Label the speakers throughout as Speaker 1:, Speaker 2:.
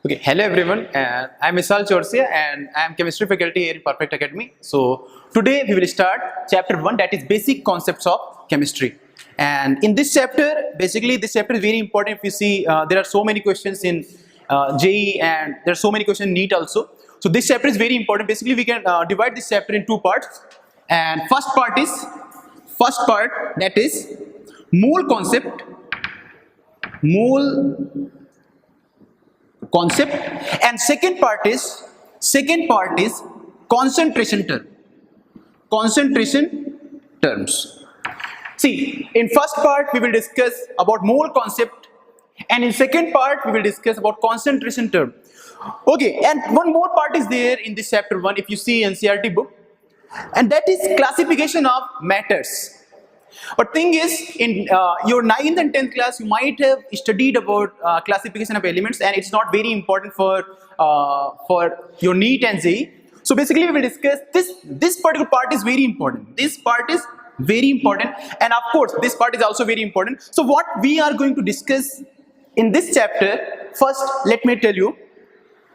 Speaker 1: Okay, hello everyone, and I'm Misal Chorsia and I'm chemistry faculty here in Perfect Academy. So today we will start chapter 1, that is basic concepts of chemistry. And in this chapter, basically this chapter is very important. If you see, there are so many questions in JEE and there are so many questions in Neet also. So this chapter is very important. Basically we can divide this chapter in two parts. And first part that is Mol concept, and second part is concentration terms. See, in first part we will discuss about mole concept, and in second part we will discuss about concentration term. Okay, and one more part is there in this chapter 1 if you see NCERT book, and that is classification of matters. But thing is, in your 9th and 10th class, you might have studied about classification of elements, and it's not very important for your Neet and JEE. So basically, we will discuss this. This particular part is very important. This part is very important, and of course, this part is also very important. So what we are going to discuss in this chapter, first, let me tell you.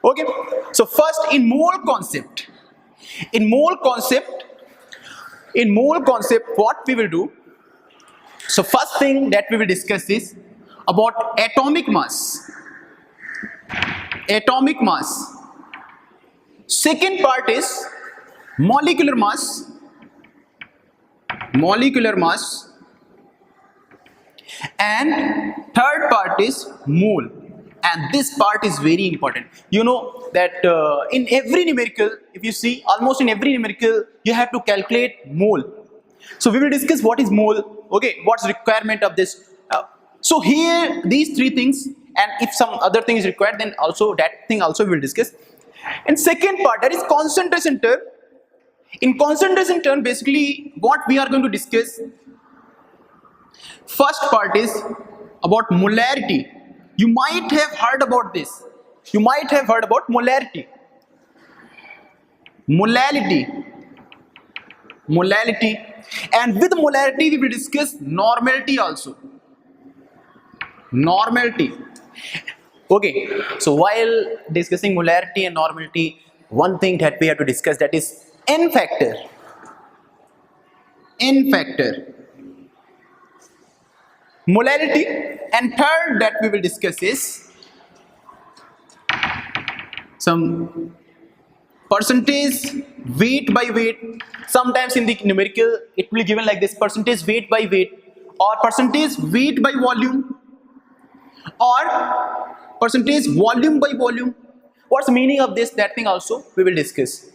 Speaker 1: Okay. So first, in mole concept, what we will do. So first thing that we will discuss is about atomic mass. Second part is molecular mass. And third part is mole. And this part is very important. You know that in every numerical, if you see, almost in every numerical, you have to calculate mole. So we will discuss what is mole. Okay, what's requirement of this? So here these three things, and if some other thing is required, then also that thing also we will discuss. And second part, that is concentration term. In concentration term, basically what we are going to discuss. First part is about molarity. You might have heard about this. You might have heard about molarity. And with molarity we will discuss normality also. Okay, so while discussing molarity and normality, one thing that we have to discuss, that is n factor. Molarity. And third that we will discuss is some percentage weight by weight. Sometimes in the numerical it will be given like this: percentage weight by weight, or percentage weight by volume, or percentage volume by volume. What's the meaning of this? That thing also we will discuss.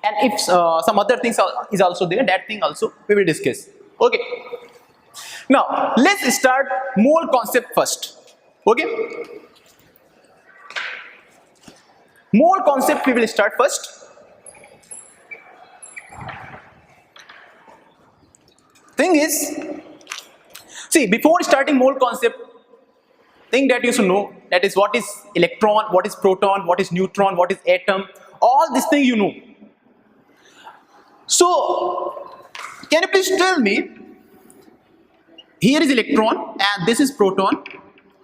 Speaker 1: And if some other things is also there, that thing also we will discuss. Okay. Now let's start mole concept first. Okay. Mole concept we will start first. Thing is, see, before starting mole concept, thing that you should know, that is what is electron, what is proton, what is neutron, what is atom, all this thing you know. So can you please tell me, here is electron and this is proton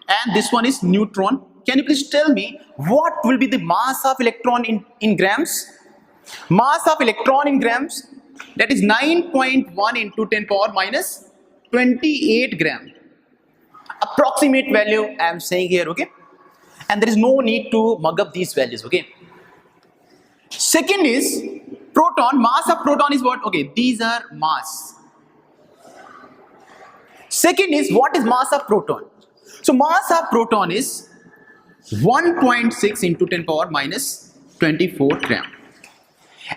Speaker 1: and this one is neutron. Can you please tell me what will be the mass of electron in grams? Mass of electron in grams, that is 9.1 into 10 power minus 28 gram. Approximate value I am saying here, okay? And there is no need to mug up these values, okay? Second is proton. Mass of proton is what? Okay, these are mass. Second is, what is mass of proton? So mass of proton is 1.6 into 10 power minus 24 gram.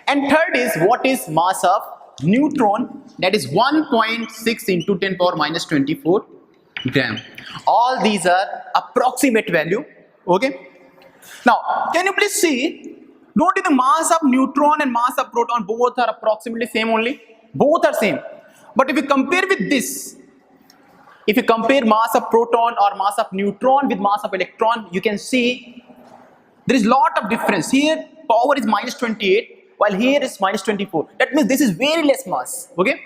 Speaker 1: And third is, what is mass of neutron? That is 1.6 into 10 power minus 24 gram. All these are approximate value. Okay. Now, can you please see? Notice the mass of neutron and mass of proton both are approximately same only. Both are same. But if you compare with this, if you compare mass of proton or mass of neutron with mass of electron, you can see there is lot of difference. Here power is minus 28, while here is minus 24. That means this is very less mass. Okay.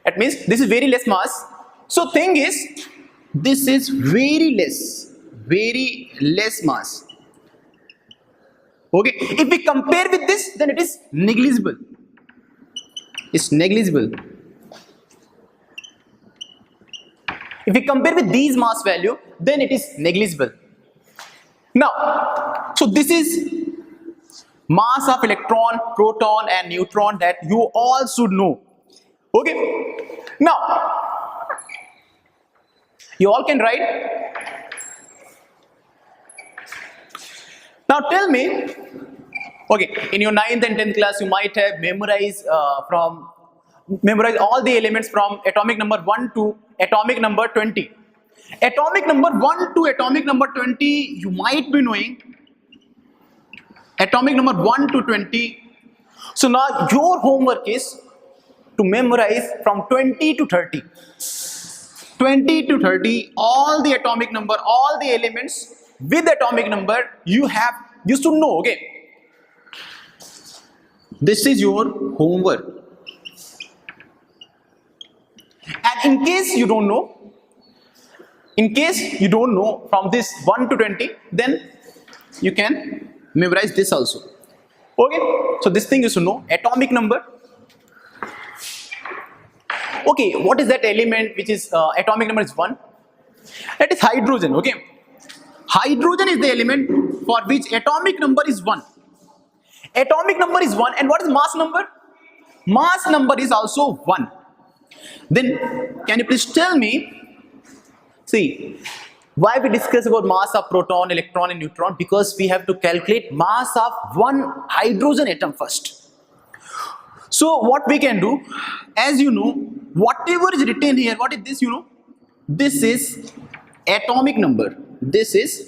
Speaker 1: That means this is very less mass. So thing is, this is very less mass. Okay, if we compare with this, then it is negligible. It's negligible. If we compare with these mass value, then it is negligible. Now, so this is mass of electron, proton and neutron that you all should know. Okay. Now, you all can write. Now tell me, okay, in your 9th and 10th class, you might have memorized all the elements from atomic number 1 to atomic number 20. Atomic number 1 to atomic number 20, you might be knowing. Atomic number 1 to 20. So now your homework is to memorize from 20 to 30. 20 to 30, all the atomic number, all the elements with atomic number you should know, okay? This is your homework. And in case you don't know from this 1 to 20, then you can memorize this also. Okay, so this thing you should know, atomic number. Okay, what is that element which is atomic number is 1? That is hydrogen, okay? Hydrogen is the element for which atomic number is 1. Atomic number is 1, and what is mass number? Mass number is also 1. Then, can you please tell me, see, why we discuss about mass of proton, electron and neutron? Because we have to calculate mass of one hydrogen atom first. So, what we can do, as you know, whatever is written here, what is this, you know? This is atomic number. This is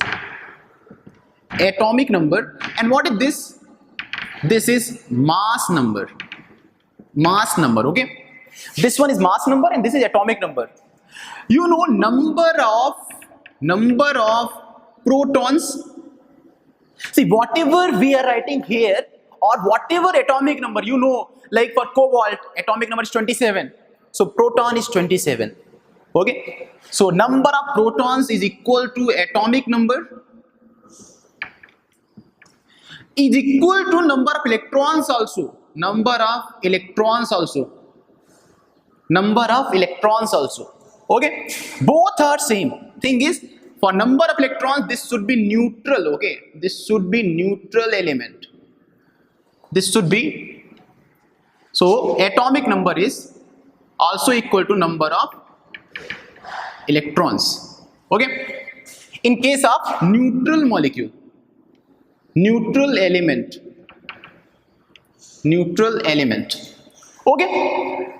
Speaker 1: atomic number. And what is this? This is mass number. Mass number, okay? This one is mass number and this is atomic number. You know number of protons. See, whatever we are writing here or whatever atomic number, you know, like for cobalt, atomic number is 27. So proton is 27. Okay. So number of protons is equal to atomic number is equal to number of electrons also. Number of electrons also. Number of electrons also. Okay. Both are same. Thing is, for number of electrons, this should be neutral. Okay. This should be neutral element. This should be. So atomic number is also equal to number of electrons. Okay. In case of neutral molecule, neutral element, okay.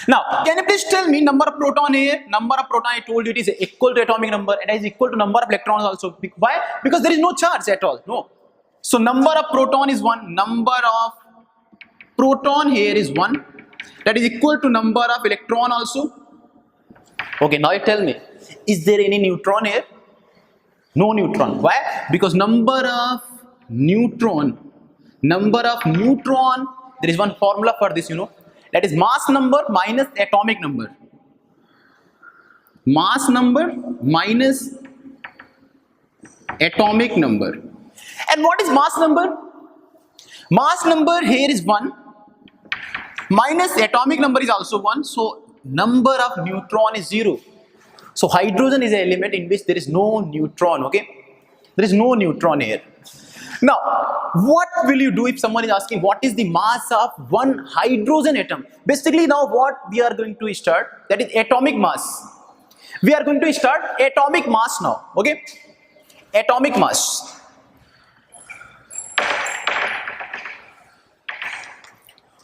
Speaker 1: Now, can you please tell me number of proton here? Number of proton, I told you it is equal to atomic number and it is equal to number of electrons also. Why? Because there is no charge at all. No. So number of proton is 1. Number of proton here is 1. That is equal to number of electron also. Okay, now you tell me, is there any neutron here? No neutron. Why? Because number of neutron, there is one formula for this, you know. That is mass number minus atomic number. Mass number minus atomic number. And what is mass number? Mass number here is 1. Minus atomic number is also 1. So number of neutron is 0. So hydrogen is an element in which there is no neutron. Okay. There is no neutron here. Now, what will you do if someone is asking what is the mass of one hydrogen atom? Basically, now what we are going to start, that is atomic mass. We are going to start atomic mass now. Okay? Atomic mass.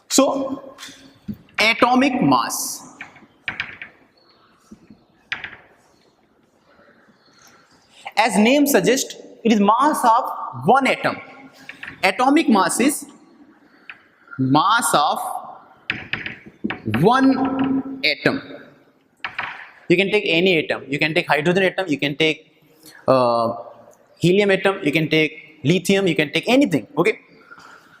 Speaker 1: So, atomic mass. As name suggests, it is mass of one atom. Atomic mass is mass of one atom. You can take any atom. You can take hydrogen atom. You can take helium atom. You can take lithium. You can take anything. Okay.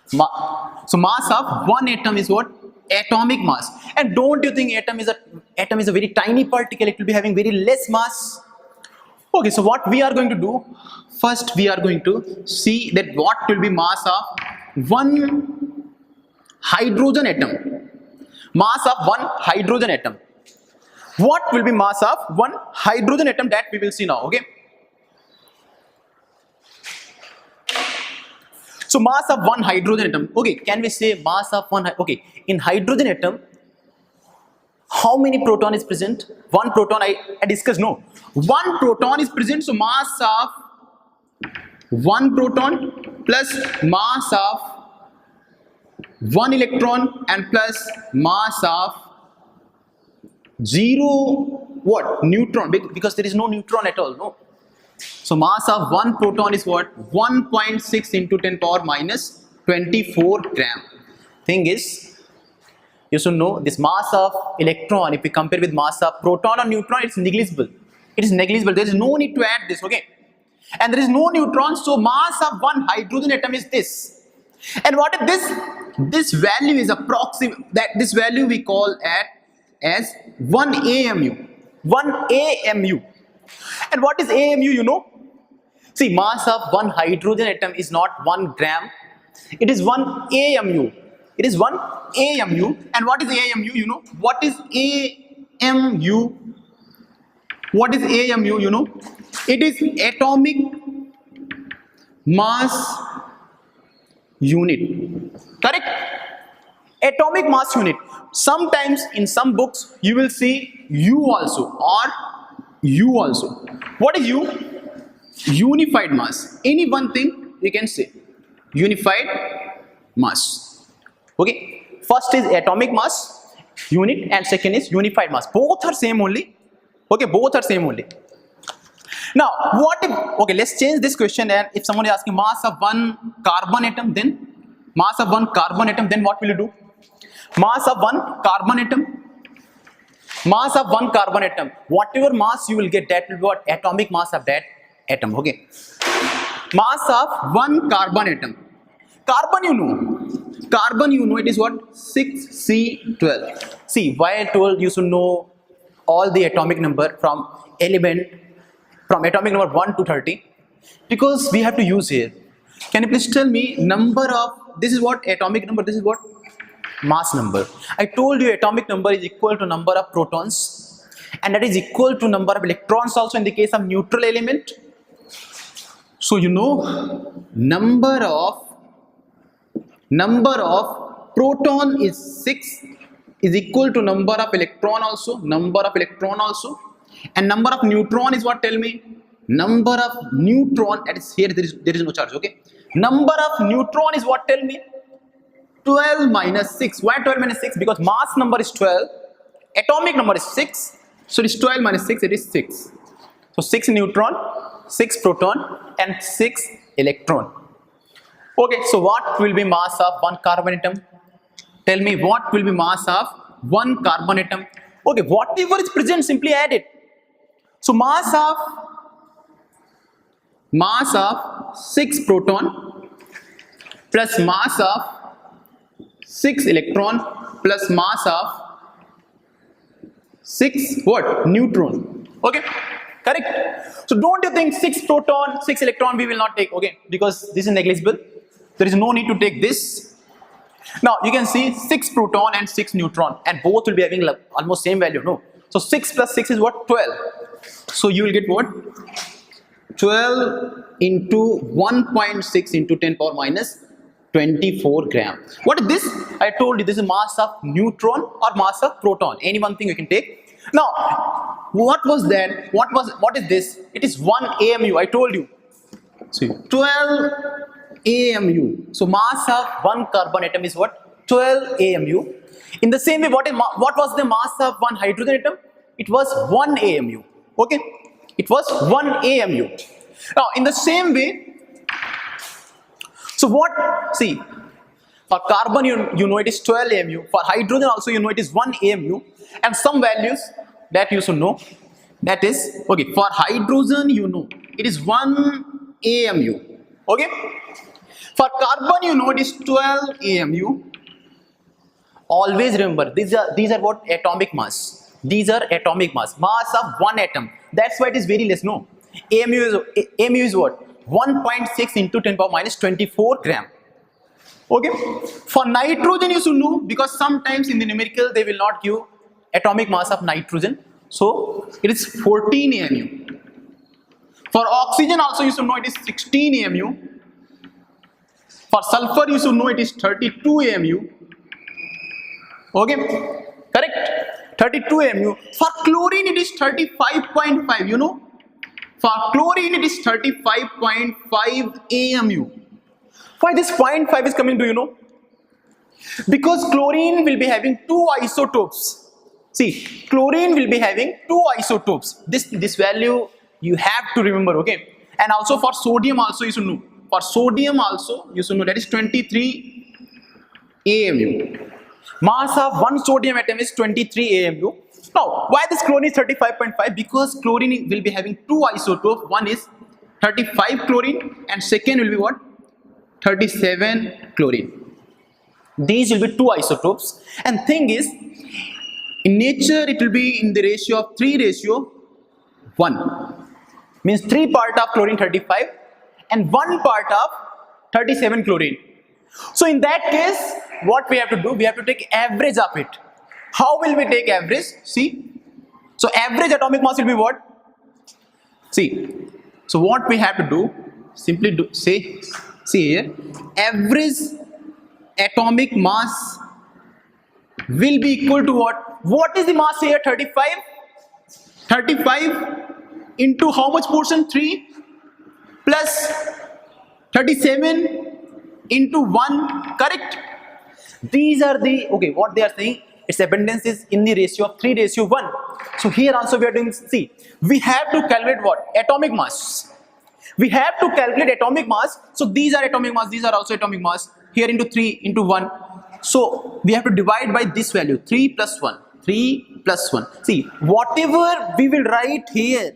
Speaker 1: So mass of one atom is what? Atomic mass. And don't you think atom is a very tiny particle? It will be having very less mass. Okay, so what we are going to do, first we are going to see that what will be mass of one hydrogen atom. Mass of one hydrogen atom. What will be mass of one hydrogen atom, that we will see now, okay? So mass of one hydrogen atom, okay, can we say mass of one, okay, in hydrogen atom, how many proton is present? One proton, I discussed, no. One proton is present, so mass of one proton plus mass of one electron and plus mass of zero what? Neutron, because there is no neutron at all, no. So mass of one proton is what? 1.6 into 10 power minus 24 gram. Thing is, you should know this mass of electron, if we compare with mass of proton or neutron, it's negligible. It is negligible. There is no need to add this, okay? And there is no neutron, so mass of one hydrogen atom is this. And what is this? This value is approximate. That this value we call as 1 AMU. 1 AMU. And what is AMU, you know? See, mass of one hydrogen atom is not 1 gram. It is 1 AMU. It is 1 AMU. And what is AMU, you know? What is AMU? What is AMU, you know? It is atomic mass unit. Correct? Atomic mass unit. Sometimes in some books you will see U also or U also. What is U? Unified mass. Any one thing you can say. Unified mass. Okay. First is atomic mass unit and second is unified mass. Both are same only. Okay. Both are same only. Now, what if, okay, let's change this question, and if someone is asking mass of one carbon atom, then mass of one carbon atom, then what will you do? Mass of one carbon atom. Mass of one carbon atom. Whatever mass you will get, that will be what? Atomic mass of that atom. Okay. Mass of one carbon atom. Carbon, you know. Carbon, you know, it is what? 6C12. See, why I told you should know all the atomic number from atomic number 1 to 30, because we have to use here. Can you please tell me number of, this is what atomic number, this is what mass number. I told you atomic number is equal to number of protons, and that is equal to number of electrons also in the case of neutral element. So you know number of proton is 6 is equal to number of electron also, and number of neutron is what? Tell me. Number of neutron, that is here, there is no charge, okay? Number of neutron is what? Tell me. 12 minus 6. Why 12 minus 6? Because mass number is 12, atomic number is 6, so it is 12 minus 6, it is 6. So 6 neutron, 6 proton and 6 electron. Okay, so what will be mass of one carbon atom? Tell me, what will be mass of one carbon atom? Okay, whatever is present, simply add it. So mass of 6 proton plus mass of 6 electron plus mass of 6 what? Neutron. Okay, correct. So don't you think 6 proton, 6 electron we will not take, okay, because this is negligible. There is no need to take this. Now you can see 6 proton and 6 neutron, and both will be having almost same value, no? So 6 plus 6 is what? 12. So you will get what? 12 into 1.6 into 10 power minus 24 gram. What is this? I told you this is mass of neutron or mass of proton. Any one thing you can take. Now, what was that? What is this? It is 1 AMU. I told you. See, 12 AMU. So mass of one carbon atom is what? 12 AMU. In the same way, what was the mass of one hydrogen atom? It was 1 AMU. Okay? It was 1 AMU. Now, in the same way, so what? See, for carbon, you know it is 12 AMU. For hydrogen also, you know it is 1 AMU. And some values that you should know. That is, okay, for hydrogen, you know it is 1 AMU. Okay? For carbon, you know it is 12 AMU. Always remember, these are what? Atomic mass. These are atomic mass. Mass of one atom. That's why it is very less. No. AMU is what? 1.6 into 10 power minus 24 gram. Okay. For nitrogen you should know, because sometimes in the numerical they will not give atomic mass of nitrogen. So it is 14 AMU. For oxygen also you should know it is 16 AMU. For sulfur you should know it is 32 AMU. Okay, correct? 32 AMU. For chlorine it is 35.5, you know. For chlorine it is 35.5 AMU. Why this 0.5 is coming to, you know? Because chlorine will be having two isotopes. See, chlorine will be having two isotopes. This value you have to remember, okay? And also for sodium also you should know. For sodium also you should know that is 23 AMU. Mass of one sodium atom is 23 AMU. Now, why this chlorine is 35.5? Because chlorine will be having two isotopes. One is 35 chlorine and second will be what? 37 chlorine. These will be two isotopes. And thing is, in nature it will be in the ratio of 3:1. Means 3 part of chlorine 35 and 1 part of 37 chlorine. So in that case, what we have to do? We have to take average of it. How will we take average? See. So average atomic mass will be what? See. So what we have to do? Simply do see here. Average atomic mass will be equal to what? What is the mass here? 35. 35 into how much portion? 3 plus 37 into 1, correct? These are the, okay, what they are saying, its abundance is in the ratio of 3:1. So here also we are doing, see, we have to calculate what? Atomic mass. We have to calculate atomic mass. So these are atomic mass, these are also atomic mass. Here into 3 into 1. So we have to divide by this value, 3 plus 1. 3 plus 1. See, whatever we will write here,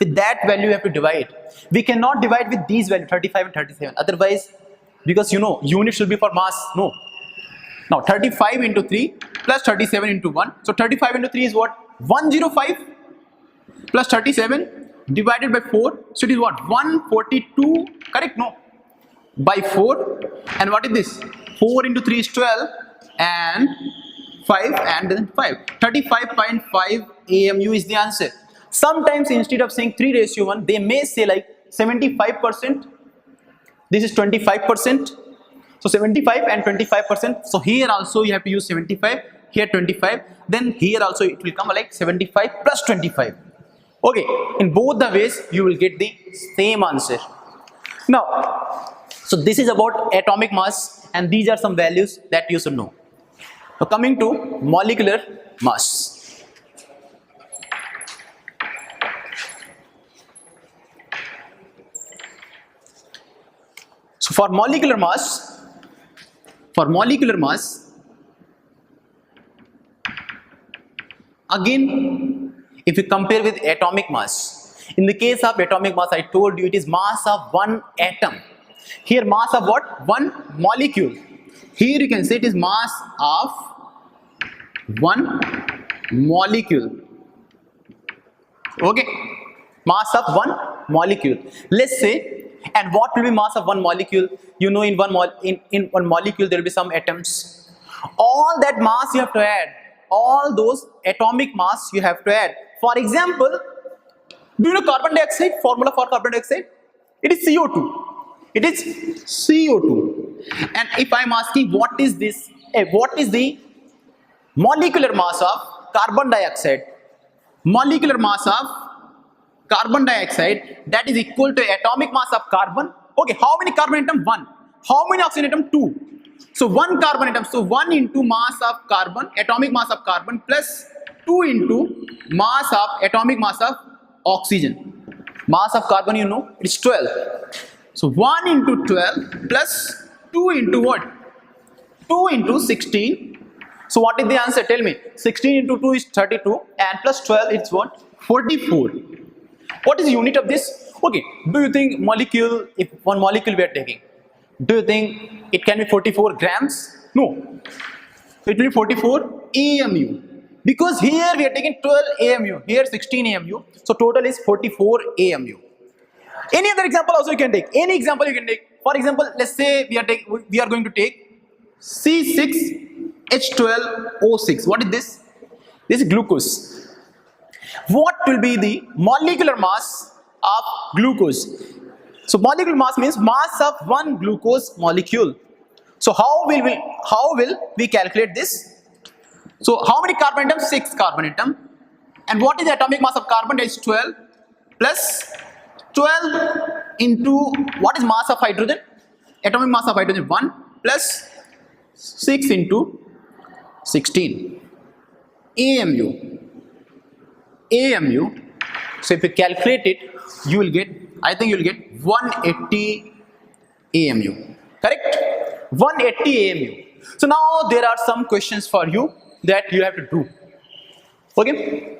Speaker 1: with that value we have to divide. We cannot divide with these values 35 and 37. Otherwise, because you know unit should be for mass. No. Now 35 into 3 plus 37 into 1. So 35 into 3 is what? 105 plus 37 divided by 4. So it is what? 142. Correct? No. By 4. And what is this? 4 into 3 is 12 and 5 and then 5. 35.5 AMU is the answer. Sometimes instead of saying 3:1, they may say like 75%. This is 25%. So 75 and 25%. So here also you have to use 75. Here 25. Then here also it will come like 75 plus 25. Okay. In both the ways you will get the same answer. Now, so this is about atomic mass and these are some values that you should know. Now coming to molecular mass. So for molecular mass, again, if you compare with atomic mass, in the case of atomic mass, I told you it is mass of one atom. Here mass of what? One molecule. Here you can say it is mass of one molecule. Okay, mass of one molecule. Let's say. And what will be mass of one molecule? You know, in one molecule there will be some atoms. All that mass you have to add. All those atomic mass you have to add. For example, do you know carbon dioxide? Formula for carbon dioxide? It is CO2. It is CO2. And if I am asking what is this? What is the molecular mass of carbon dioxide? Molecular mass of carbon dioxide, that is equal to atomic mass of carbon. Okay, how many carbon atom? 1. How many oxygen atom? 2. So 1 carbon atom. So 1 into mass of carbon, atomic mass of carbon, plus 2 into mass of atomic mass of oxygen. Mass of carbon, you know, it's 12. So 1 into 12 plus 2 into what? 2 into 16. So what is the answer? Tell me. 16 into 2 is 32 and plus 12 is what? 44. What is the unit of this? Okay, do you think molecule, if one molecule we are taking, do you think it can be 44 grams? No. It will be 44 AMU. Because here we are taking 12 AMU, here 16 AMU, so total is 44 AMU. Any other example also you can take, any example you can take. For example, let's say we are going to take C6H12O6. What is this? This is glucose. What will be the molecular mass of glucose? So molecular mass means mass of one glucose molecule. So how will we calculate this? So how many carbon atoms? 6 carbon atom. And what is the atomic mass of carbon? That is 12 plus 12 into what is mass of hydrogen? Atomic mass of hydrogen 1 plus 6 into 16 AMU. AMU. So if you calculate it, you will get, I think you will get 180 AMU. Correct? 180 AMU. So now there are some questions for you that you have to do. Okay?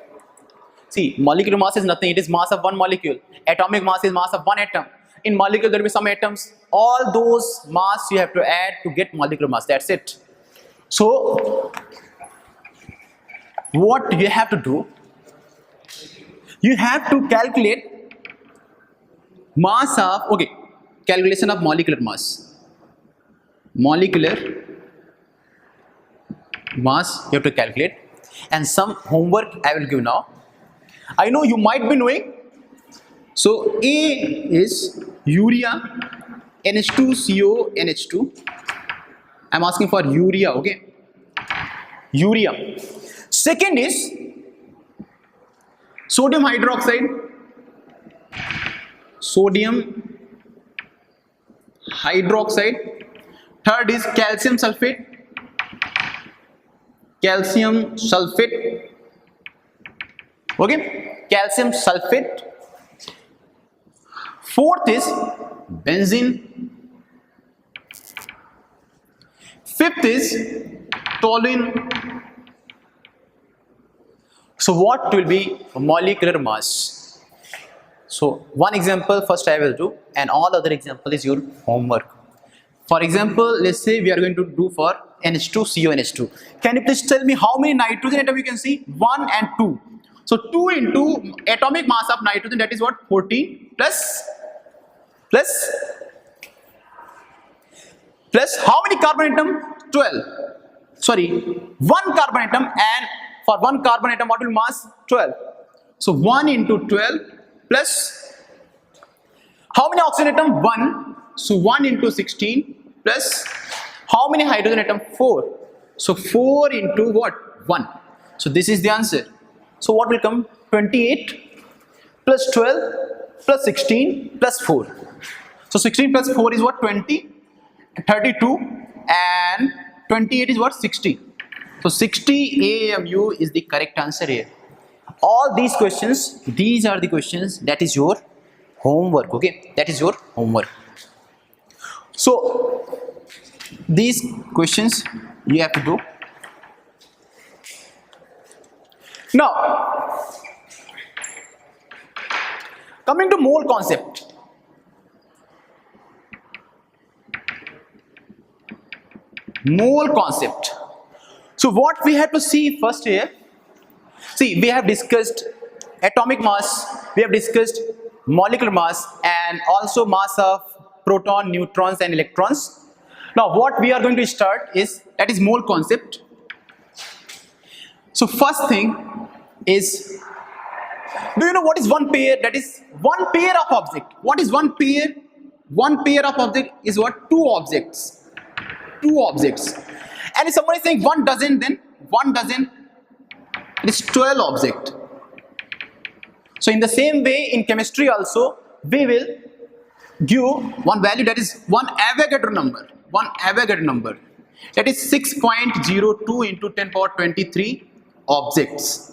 Speaker 1: See, molecular mass is nothing. It is mass of one molecule. Atomic mass is mass of one atom. In molecule there will be some atoms. All those mass you have to add to get molecular mass. That's it. So what you have to do? You have to calculate mass of, okay, calculation of molecular mass. Molecular mass you have to calculate, and some homework I will give now. I know you might be knowing. So A is urea NH2CO NH2. I'm asking for urea, okay? Urea. Second is sodium hydroxide. Sodium hydroxide. Third is calcium sulfate. Calcium sulfate. Okay? Calcium sulfate. Fourth is benzene. Fifth is toluene. So what will be molecular mass? So one example first I will do, and all other example is your homework. For example, let's say we are going to do for NH2CO NH2. Can you please tell me how many nitrogen atoms you can see? 1 and 2. So 2 into atomic mass of nitrogen, that is what? 14 plus how many carbon atom? 12. Sorry, 1 carbon atom, and for 1 carbon atom what will mass? 12. So 1 into 12 plus how many oxygen atom? 1. So 1 into 16 plus how many hydrogen atom? 4. So 4 into what? 1. So this is the answer. So what will come? 28 plus 12 plus 16 plus 4. So 16 plus 4 is what? 20, 32, and 28 is what? 60. So 60 AMU is the correct answer here. All these questions, these are the questions, that is your homework. Okay, that is your homework. So these questions you have to do. Now coming to mole concept. Mole concept. So what we have to see first here, see, we have discussed atomic mass, we have discussed molecular mass, and also mass of proton, neutrons and electrons. Now what we are going to start is, that is mole concept. So first thing is, do you know what is one pair? That is one pair of object. What is one pair? One pair of object is what? Two objects. Two objects. And if someone is saying 1 dozen, then 1 dozen is 12 object. So in the same way in chemistry also, we will give one value, that is one Avogadro number. One Avogadro number. That is 6.02 into 10 power 23 objects.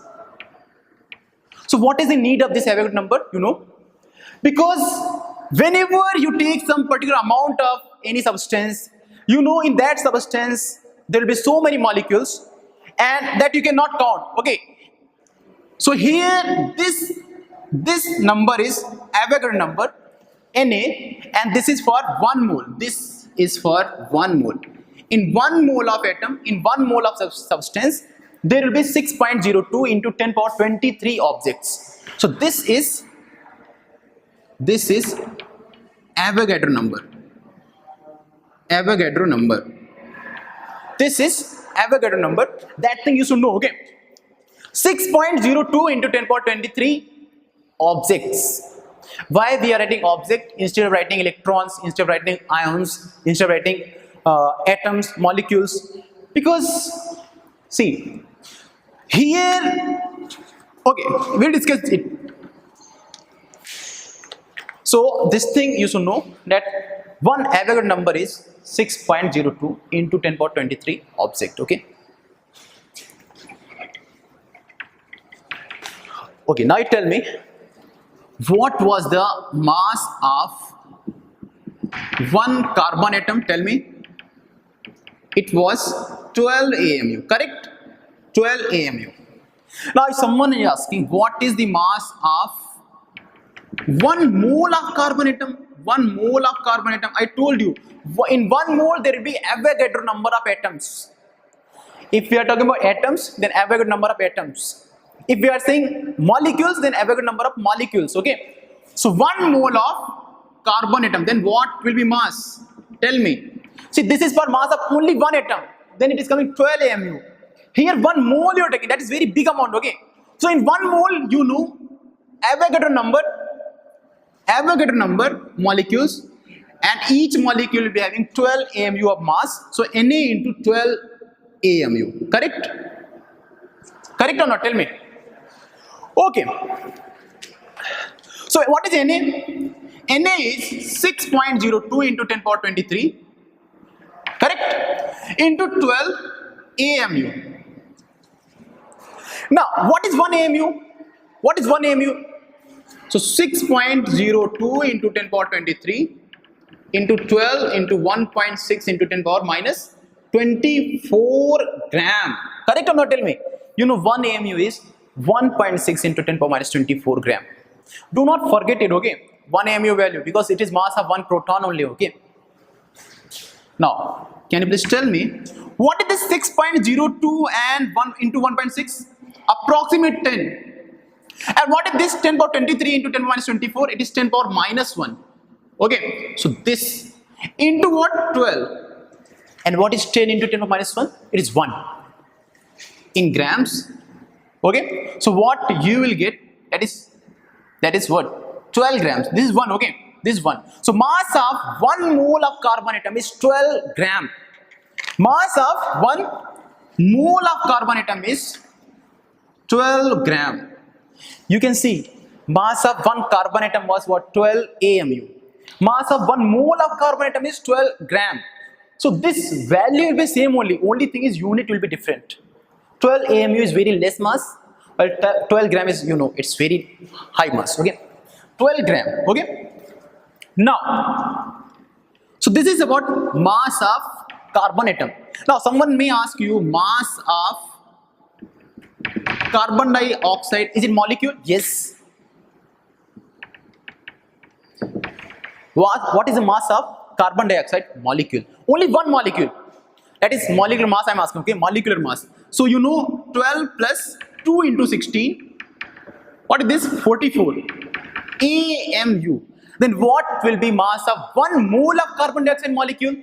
Speaker 1: So what is the need of this Avogadro number? You know, because whenever you take some particular amount of any substance, you know in that substance there will be so many molecules, and that you cannot count. Okay, so here this number is Avogadro number, Na, and this is for 1 mole. This is for 1 mole. In 1 mole of atom, in 1 mole of substance, there will be 6.02 into 10 power 23 objects. So this is Avogadro number. Avogadro number. This is Avogadro number. That thing you should know, okay? 6.02 into 10 power 23 objects. Why we are writing object instead of writing electrons, instead of writing ions, instead of writing atoms, molecules? Because see, here, okay, we'll discuss it. So this thing you should know that one Avogadro number is 6.02 into 10 power 23 object, okay? Okay, now you tell me, what was the mass of one carbon atom? Tell me. It was 12 AMU, correct? 12 AMU. Now if someone is asking, what is the mass of 1 mole of carbon atom? 1 mole of carbon atom, I told you, in 1 mole there will be Avogadro number of atoms. If we are talking about atoms, then Avogadro number of atoms. If we are saying molecules, then Avogadro number of molecules, okay? So 1 mole of carbon atom, then what will be mass? Tell me. See, this is for mass of only 1 atom, then it is coming 12 AMU. Here 1 mole you are taking, that is very big amount, okay? So in 1 mole, you know Avogadro number molecules, and each molecule will be having 12 AMU of mass. So Na into 12 AMU, correct? Correct or not? Tell me. Okay. So what is Na? Na is 6.02 into 10 power 23, correct? Into 12 AMU. Now, what is 1 AMU? What is 1 AMU? So 6.02 into 10 power 23 into 12 into 1.6 into 10 power minus 24 gram. Correct or not? Tell me. You know 1 AMU is 1.6 into 10 power minus 24 gram. Do not forget it, okay? 1 AMU value, because it is mass of 1 proton only, okay? Now, can you please tell me, what is this 6.02 and 1 into 1.6? Approximate 10. And what is this 10 power 23 into 10 minus 24? It is 10 power minus 1. Okay, so this into what? 12. And what is 10 into 10 power minus 1? It is 1 in grams. Okay, so what you will get, that is what? 12 grams. This is 1, okay? This is 1. So mass of 1 mole of carbon atom is 12 gram. Mass of 1 mole of carbon atom is 12 gram. You can see mass of 1 carbon atom was what? 12 AMU. Mass of 1 mole of carbon atom is 12 gram. So this value will be same only. Only thing is unit will be different. 12 AMU is very less mass, while 12 gram is, you know, it's very high mass, okay? 12 gram, okay? Now, so this is about mass of carbon atom. Now someone may ask you, mass of carbon dioxide, is it molecule? Yes. What is the mass of carbon dioxide? Molecule. Only one molecule. That is molecular mass I am asking, okay? Molecular mass. So you know 12 plus 2 into 16. What is this? 44 AMU. Then what will be mass of 1 mole of carbon dioxide molecule?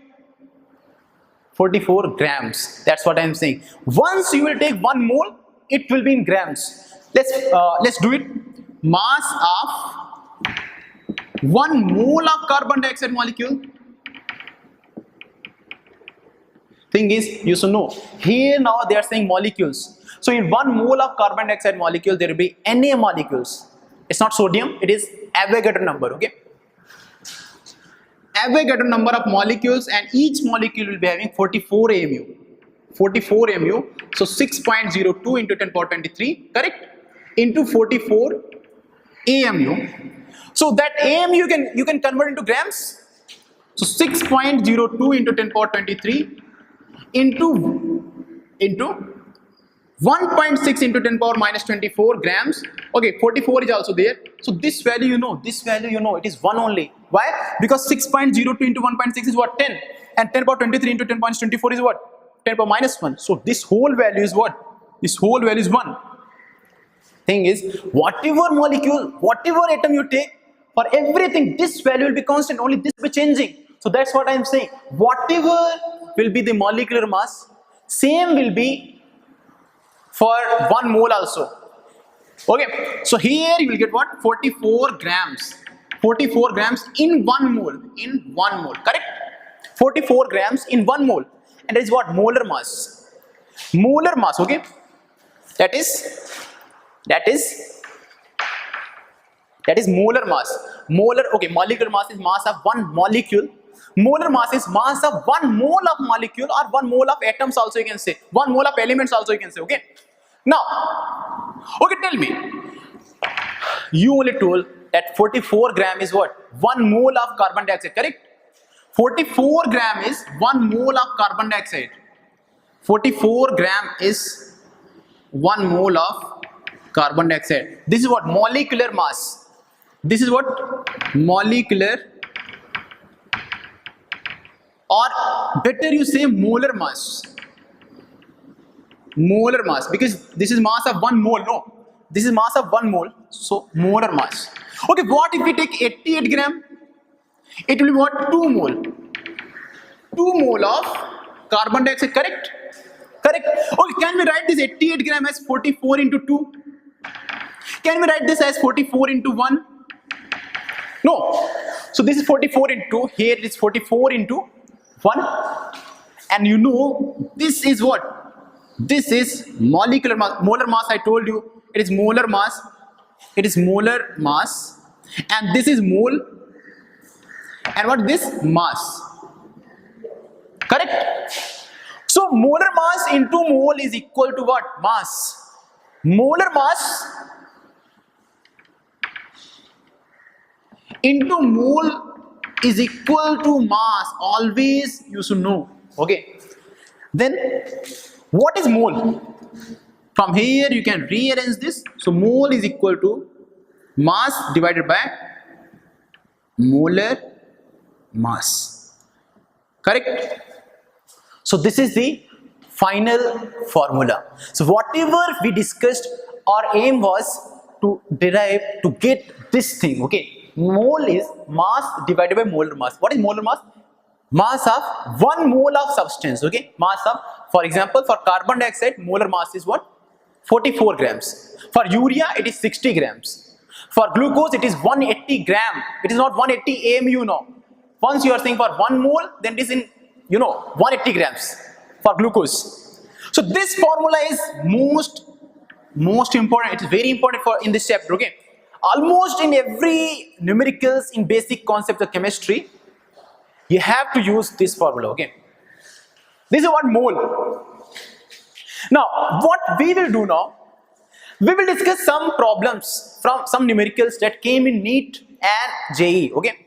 Speaker 1: 44 grams. That's what I am saying. Once you will take 1 mole, it will be in grams. Let's do it. Mass of 1 mole of carbon dioxide molecule. Thing is, you should know, here now they are saying molecules. So in 1 mole of carbon dioxide molecule, there will be Na molecules. It's not sodium, it is Avogadro number, okay? Avogadro number of molecules, and each molecule will be having 44 AMU. 44 AMU, so 6.02 into 10 power 23, correct? Into 44 AMU. So that AMU you can convert into grams. So 6.02 into 10 power 23 into 1.6 into 10 power minus 24 grams. Okay, 44 is also there. So this value you know, it is 1 only. Why? Because 6.02 into 1.6 is what? 10. And 10 power 23 into 10 minus 24 is what? 10 power minus 1. So this whole value is what? This whole value is 1. Thing is, whatever molecule, whatever atom you take, for everything, this value will be constant, only this will be changing. So that's what I am saying. Whatever will be the molecular mass, same will be for 1 mole also. Okay, so here you will get what? 44 grams. 44 grams in 1 mole. In 1 mole, correct? 44 grams in 1 mole. And that is what? Molar mass. Molar mass, okay? That is molar mass. Molar, okay, molecular mass is mass of 1 molecule. Molar mass is mass of 1 mole of molecule, or 1 mole of atoms also you can say. 1 mole of elements also you can say, okay? Now, okay, tell me. You only told that 44 gram is what? 1 mole of carbon dioxide, correct? 44 gram is 1 mole of carbon dioxide. 44 gram is 1 mole of carbon dioxide. This is what? Molecular mass. This is what? Molecular, or better you say molar mass. Molar mass, because this is mass of 1 mole, no? This is mass of 1 mole, so molar mass. Okay, what if we take 88 gram? It will be what? 2 mole. 2 mole of carbon dioxide, correct? Correct. Okay, can we write this 88 gram as 44 into 2? Can we write this as 44 into 1? No. So this is 44 into 2, here it is 44 into 1. And you know, this is what? This is molecular mass. Molar mass, I told you, it is molar mass. It is molar mass. And this is mole. And what is this? Mass. Correct? So molar mass into mole is equal to what? Mass. Molar mass into mole is equal to mass. Always you should know. Okay. Then what is mole? From here you can rearrange this. So mole is equal to mass divided by molar mass. Correct? So this is the final formula. So whatever we discussed, our aim was to derive, to get this thing, okay? Mole is mass divided by molar mass. What is molar mass? Mass of 1 mole of substance, okay? Mass of, for example, for carbon dioxide, molar mass is what? 44 grams. For urea, it is 60 grams. For glucose, it is 180 gram. It is not 180 AMU now. Once you are saying for 1 mole, then it is in, 180 grams for glucose. So this formula is most important. It is very important for in this chapter, okay? Almost in every numericals in basic concepts of chemistry, you have to use this formula, okay? This is what mole. Now, what we will do now, we will discuss some problems from some numericals that came in Neet and JE, okay?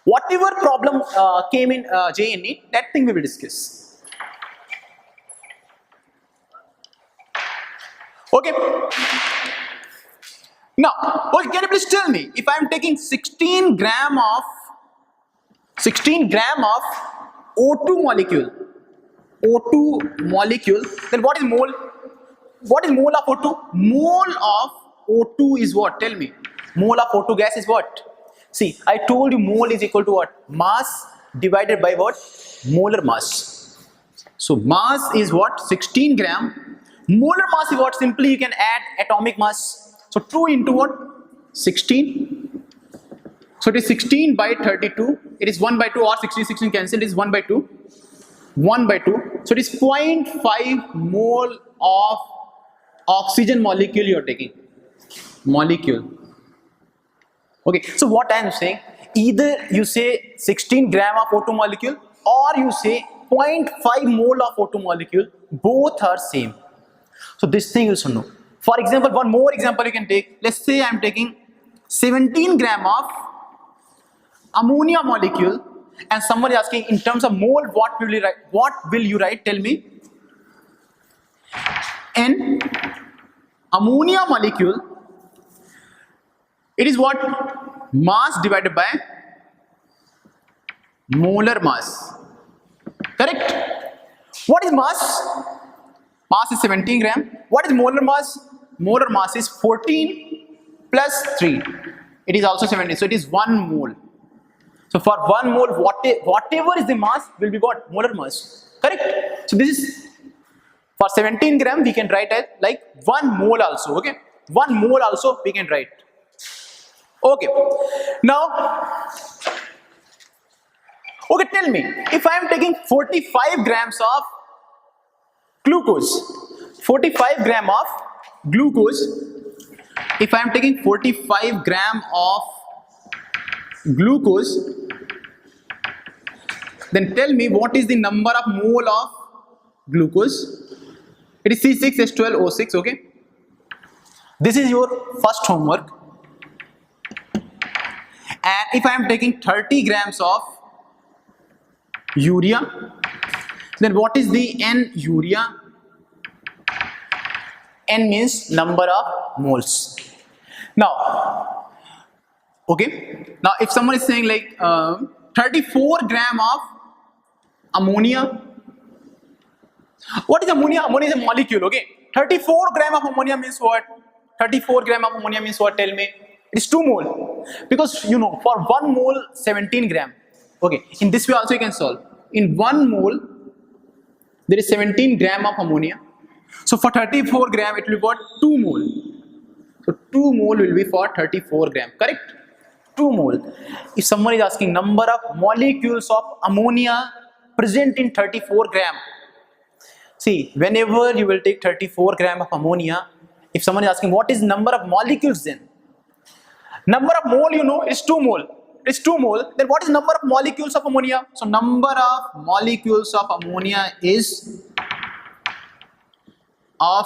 Speaker 1: Whatever problem came in JE and Neet, that thing we will discuss. Okay. Now, okay, can you please tell me, if I am taking 16 gram of O2 molecule, then what is mole? What is mole of O2? Mole of O2 is what? Tell me. Mole of O2 gas is what? See, I told you mole is equal to what? Mass divided by what? Molar mass. So mass is what? 16 gram. Molar mass is what? Simply you can add atomic mass. So 2 into what? 16. So it is 16 by 32. It is 1 by 2, or 16 cancelled. It is 1 by 2. 1 by 2. So it is 0.5 mole of oxygen molecule you are taking. Molecule. Okay. So what I am saying, either you say 16 gram of O2 molecule, or you say 0.5 mole of O2 molecule. Both are same. So this thing you should know. For example, one more example you can take. Let's say I am taking 17 gram of ammonia molecule, and someone is asking in terms of mole, what will you write? What will you write? Tell me. An ammonia molecule, it is what? Mass divided by molar mass. Correct? What is mass? Mass is 17 gram. What is molar mass? Molar mass is 14 plus 3. It is also 17. So it is 1 mole. So for 1 mole, whatever is the mass will be what? Molar mass. Correct? So this is for 17 gram, we can write as like 1 mole also. Okay? 1 mole also we can write. Okay. Now, okay, tell me, if I am taking 45 grams of glucose, 45 gram of glucose, if I am taking 45 gram of glucose, then tell me what is the number of mole of glucose. It is C6H12O6, okay. This is your first homework. And if I am taking 30 grams of urea, then what is the N urea? N means number of moles. Now, okay. Now, if someone is saying like 34 gram of ammonia, what is ammonia? Ammonia is a molecule, okay. 34 gram of ammonia means what? 34 gram of ammonia means what? Tell me. It is 2 mole. Because you know, for 1 mole, 17 gram. Okay. In this way also you can solve. In 1 mole, there is 17 gram of ammonia. So for 34 gram, it will be what? 2 mole. So 2 mole will be for 34 gram. Correct? 2 mole. If someone is asking number of molecules of ammonia present in 34 gram. See, whenever you will take 34 gram of ammonia, if someone is asking what is number of molecules then? Number of mole, you know, is 2 mole. It's 2 mole. Then what is number of molecules of ammonia? So number of molecules of ammonia is how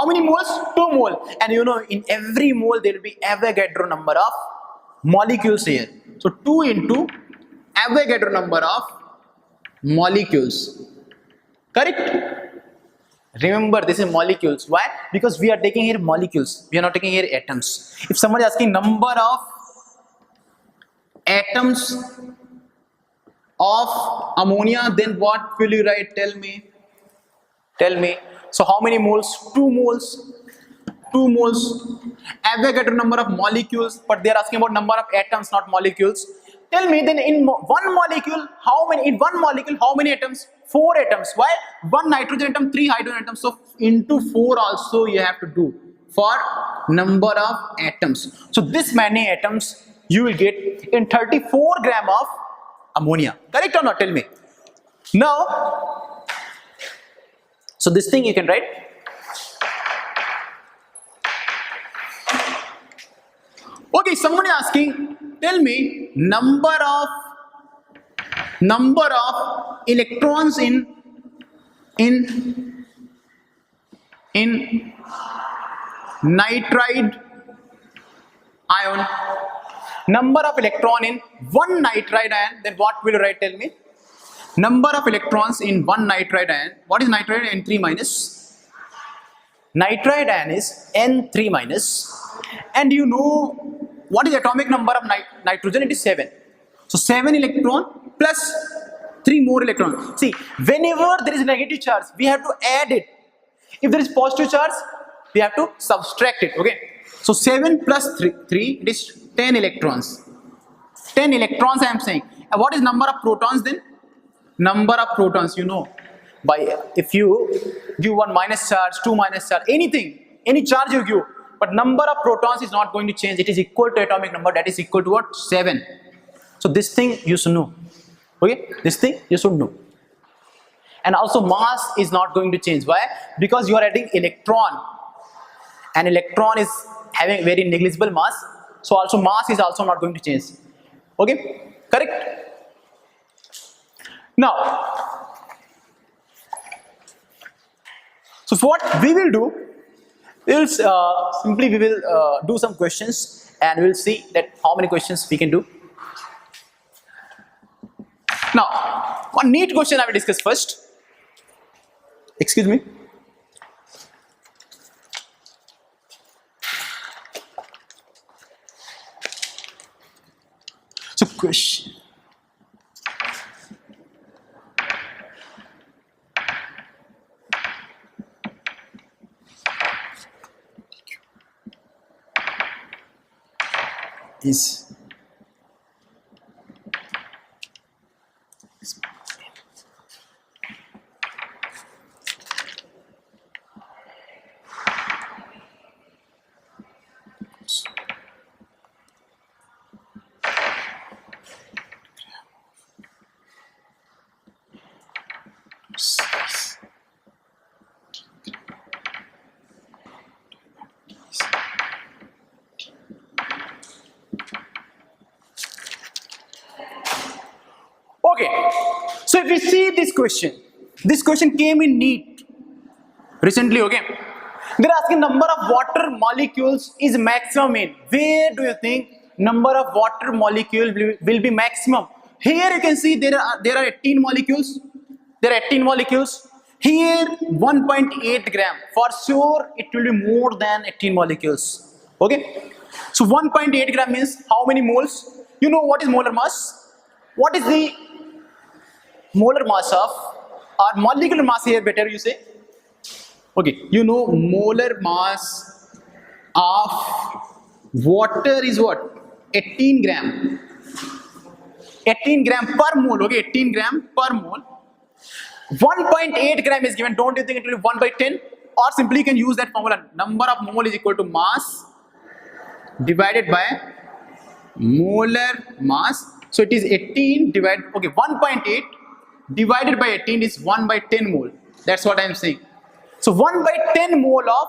Speaker 1: many moles? 2 mole. And you know, in every mole there will be Avogadro number of molecules here. So 2 into Avogadro number of molecules. Correct? Remember, this is molecules. Why? Because we are taking here molecules. We are not taking here atoms. If someone is asking number of atoms of ammonia, then what will you write? Tell me. Tell me. So how many moles? 2 moles. 2 moles. Avogadro number of molecules, but they are asking about number of atoms, not molecules. Tell me then in one molecule, how many atoms? 4 atoms. Why? 1 nitrogen atom, 3 hydrogen atoms. So into 4 also you have to do for number of atoms. So this many atoms you will get in 34 gram of ammonia. Correct or not? Tell me. Now, so this thing you can write. Okay, someone is asking, tell me number of electrons in nitride ion. Number of electron in 1 nitride ion. Then what will you write? Tell me. Number of electrons in 1 nitride ion. What is nitride? N3 minus. Nitride ion is N3 minus. And you know what is atomic number of nitrogen? It is 7. So 7 electron plus 3 more electrons. See, whenever there is negative charge, we have to add it. If there is positive charge, we have to subtract it. Okay. So 7 plus 3, it is 10 electrons. 10 electrons I am saying. And what is number of protons then? Number of protons, you know, by if you give 1 minus charge, 2 minus charge, anything, any charge you give, but number of protons is not going to change. It is equal to atomic number, that is equal to what? 7. So this thing you should know. Okay, this thing you should know. And also mass is not going to change. Why? Because you are adding electron, and electron is having very negligible mass. So also mass is also not going to change. Okay, correct? Now, so what we will do, we will do some questions, and we will see that how many questions we can do. Now, one neat question I will discuss first. Excuse me. So question. is okay. So if we see this question came in Neet recently, okay. They're asking number of water molecules is maximum in. Where do you think number of water molecule will be maximum? Here you can see there are 18 molecules. There are 18 molecules. Here 1.8 gram. For sure it will be more than 18 molecules. Okay. So 1.8 gram means how many moles? You know what is molar mass? What is the molar mass of, or molecular mass here better you say? Okay, you know molar mass of water is what? 18 gram. 18 gram per mole, okay, 18 gram per mole. 1.8 gram is given, don't you think it will be 1 by 10? Or simply you can use that formula, number of mole is equal to mass divided by molar mass. So it is 18 divided, okay, 1.8 divided by 18 is 1 by 10 mole. That's what I am saying. So 1 by 10 mole of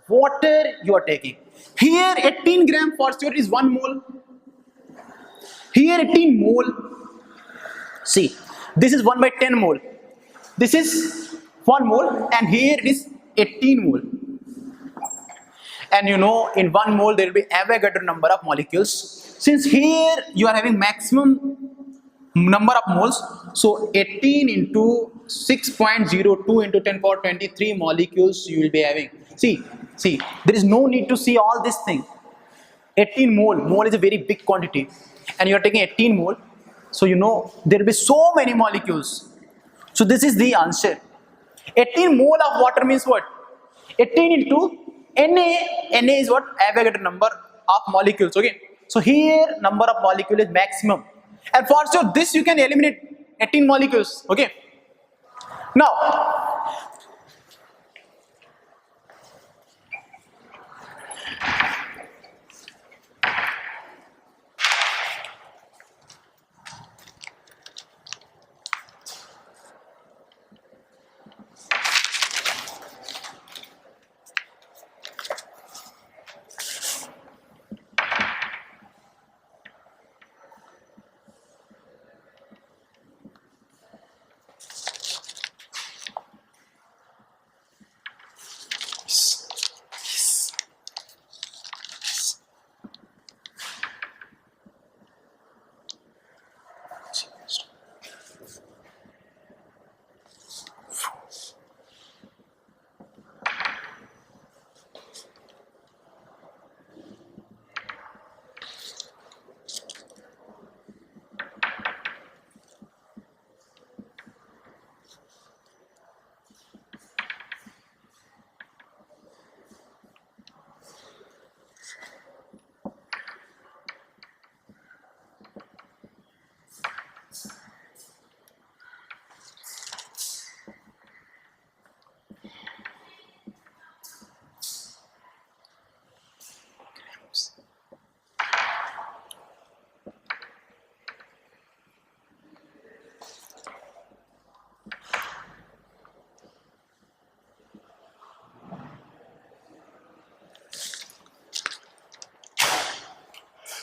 Speaker 1: water you are taking. Here 18 gram for sure is 1 mole. Here 18 mole. See, this is 1 by 10 mole. This is 1 mole and here it is 18 mole. And you know in 1 mole there will be Avogadro number of molecules. Since here you are having maximum number of moles, so 18 into 6.02 into 10 power 23 molecules you will be having. See, there is no need to see all this thing. 18 mole is a very big quantity and you are taking 18 mole, so you know there will be so many molecules. So this is the answer. 18 mole of water means what? 18 into Na is what? Avogadro number of molecules, okay. So here number of molecule is maximum. And for sure this you can eliminate 18 molecules, okay. Now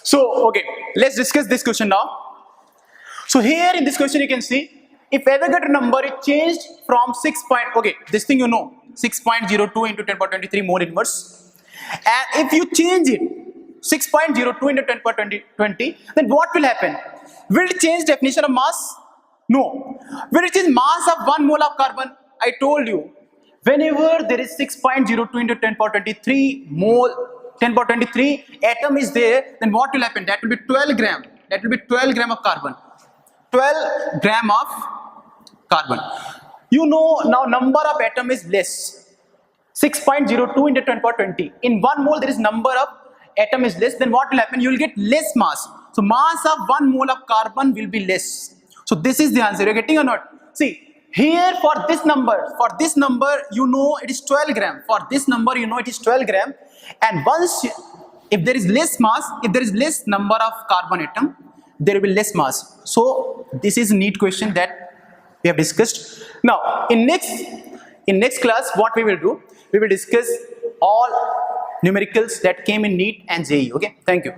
Speaker 1: so okay, let's discuss this question now. So here in this question you can see if Avogadro number is changed from 6 point, okay, this thing you know 6.02 into 10 power 23 mole inverse, and if you change it 6.02 into 10 power 20, then what will happen? Will it change definition of mass? No. Will it change mass of 1 mole of carbon? I told you whenever there is 6.02 into 10 power 23 mole 10 power 23 atom is there, then what will happen? That will be 12 gram. That will be 12 gram of carbon. 12 gram of carbon. You know now number of atom is less. 6.02 into 10 power 20. In 1 mole there is number of atom is less, then what will happen? You will get less mass. So mass of 1 mole of carbon will be less. So this is the answer. You're getting or not? See, here for this number you know it is 12 gram. For this number you know it is 12 gram. And once if there is less mass, if there is less number of carbon atom, there will be less mass. So this is a neat question that we have discussed. Now in next class what we will do, we will discuss all numericals that came in Neet and JEE. Okay, thank you.